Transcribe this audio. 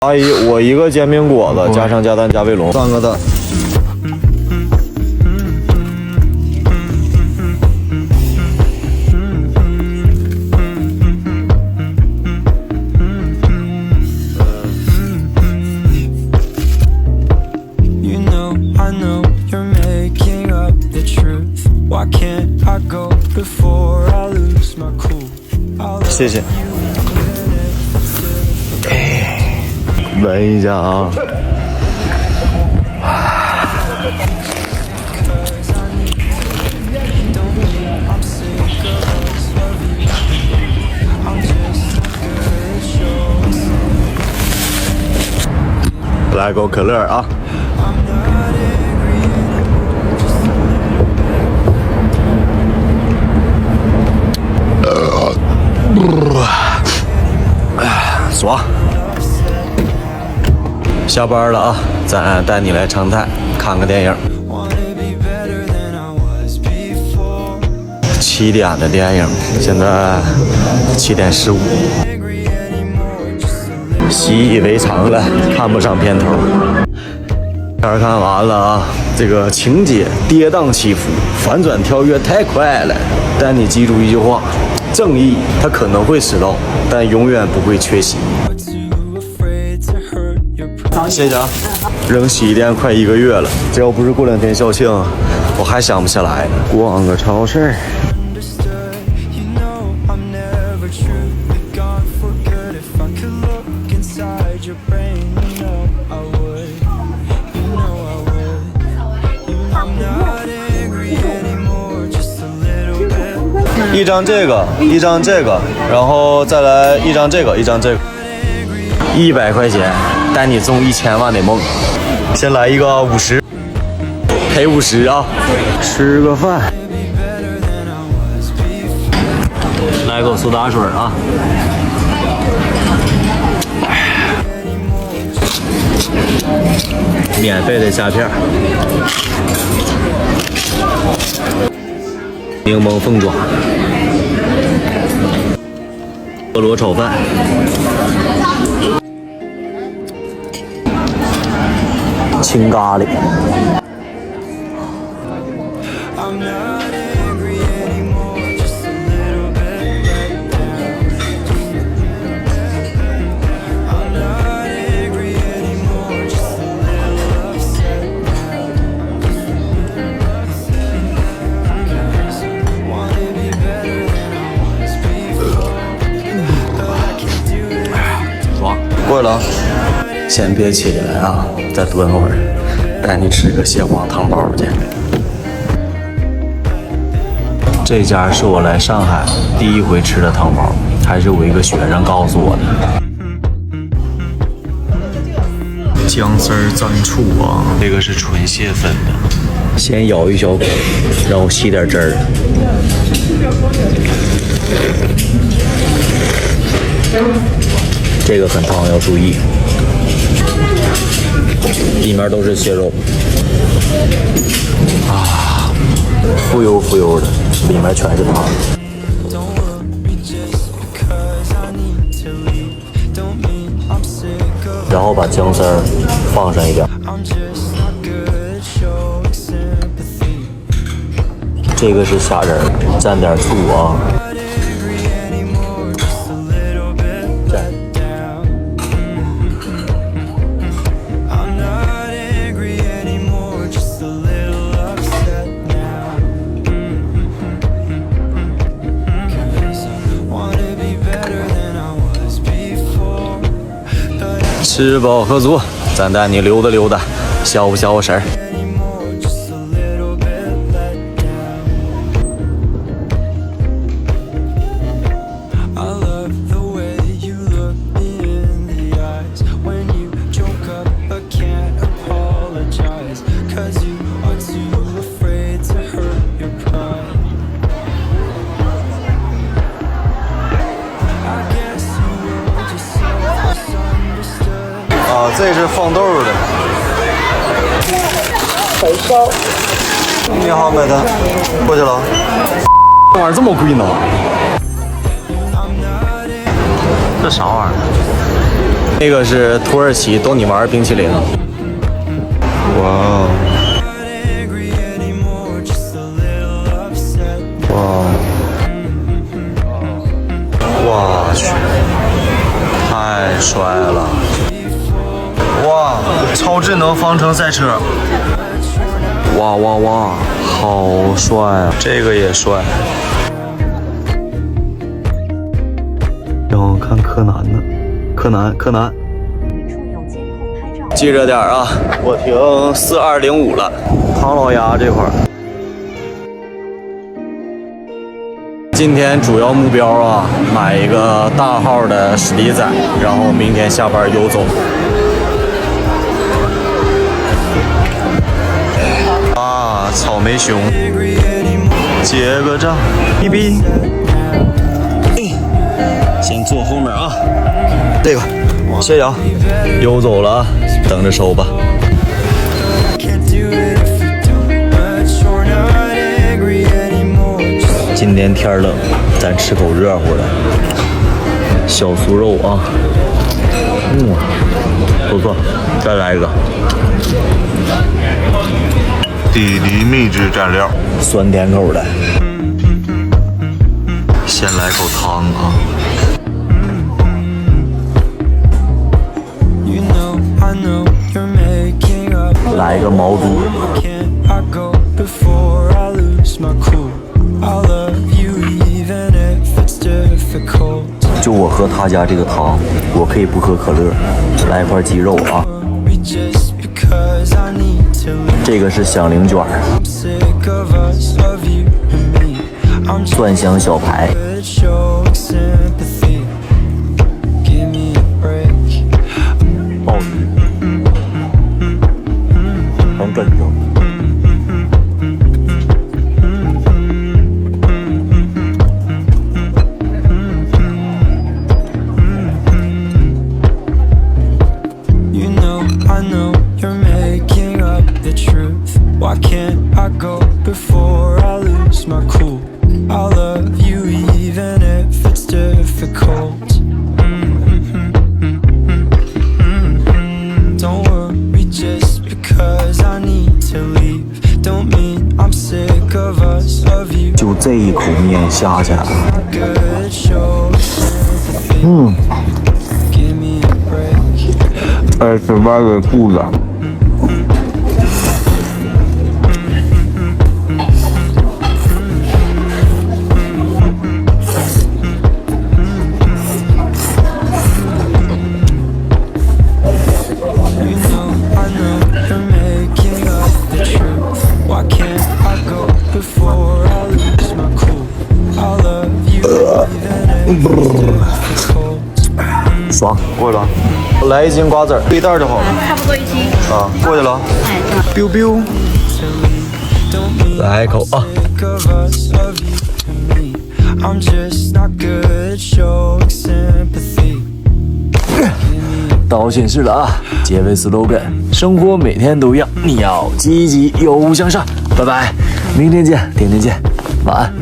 阿姨，我一个煎饼果子，加上加蛋加卫龙，3个蛋。谢谢。闻一下啊，来口可乐啊。爽。下班了啊，咱带你来长泰看个电影。7点的电影，现在7点15，习以为常了，看不上片头。片儿看完了啊，这个情节跌宕起伏，反转跳跃太快了。但你记住一句话：正义它可能会迟到，但永远不会缺席。谢谢啊！扔洗衣店快1个月了，这要不是过2天校庆，我还想不起来呢。逛个超市。一张这个，一张这个，然后再来一张这个，一张这个。100块钱带你中1000万的梦。先来一个50，赔50啊！吃个饭。来口苏打水啊！免费的虾片。柠檬凤爪。菠萝炒饭。青咖喱。爽，过来了。先别起来啊，再蹲会儿，带你吃个蟹黄汤包去。这家是我来上海第1回吃的汤包，还是我一个学生告诉我的。姜丝儿蘸醋啊，这个是纯蟹粉的，先咬一小口，然后吸点汁儿。这个很烫，要注意。里面都是蟹肉啊，浮油浮油的，里面全是汤。然后把姜丝儿放上一点，这个是虾仁，蘸点醋啊。吃饱喝足，咱带你溜达溜达，消不消食儿？这是放豆的，回收。你好，买单，过去了。这玩意儿这么贵呢？这啥玩意儿？那个是土耳其逗你玩冰淇淋。哇哦！哇！我去，太帅了！哇，超智能方程赛车！哇哇哇，好帅啊！这个也帅。然后看柯南呢，柯南。记着点啊，我停4205了，唐老鸭这块儿。今天主要目标啊，买一个大号的史迪仔，然后明天下班游走。啊，草莓熊，结个账，哔哔。先坐后面啊，这个，谢谢啊，游走了，等着收吧。今天天冷，咱吃口热乎的小酥肉啊，不错，再来一个。地理秘制蘸料，酸甜口的。先来口汤啊。来一个毛肚。就我喝他家这个汤，我可以不喝可乐。来一块鸡肉啊。这个是响铃卷，蒜香小排，鲍鱼，很哏着。就这一口面下去，哎，吃饭给肚子。爽，过去了。来1斤瓜子儿，一袋就好了。差不多1斤。啊，过去了。biu biu。来一口啊。到显示了啊，结尾 slogan：生活每天都一样，你要积极又向上。拜拜，明天见，天天见，晚安。